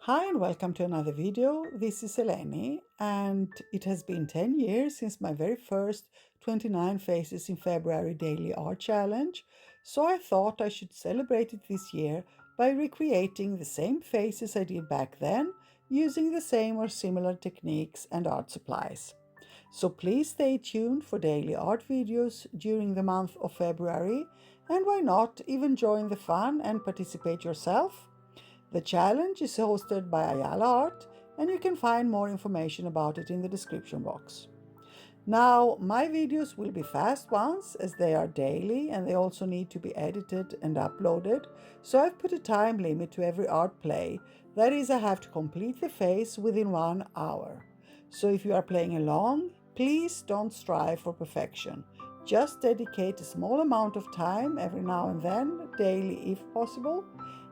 Hi and welcome to another video. This is Eleni and it has been 10 years since my very first 29 Faces in February daily art challenge, so I thought I should celebrate it this year by recreating the same faces I did back then using the same or similar techniques and art supplies. So please stay tuned for daily art videos during the month of February, and why not even join the fun and participate yourself? The challenge is hosted by Ayala Art, and you can find more information about it in the description box. Now, my videos will be fast ones as they are daily and they also need to be edited and uploaded, so I've put a time limit to every art play. That is, I have to complete the face within 1 hour. So if you are playing along, please don't strive for perfection. Just dedicate a small amount of time every now and then, daily if possible,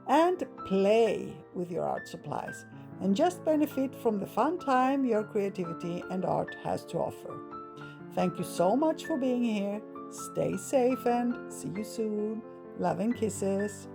and play with your art supplies and just benefit from the fun time your creativity and art has to offer. Thank you so much for being here. Stay safe and see you soon. Love and kisses.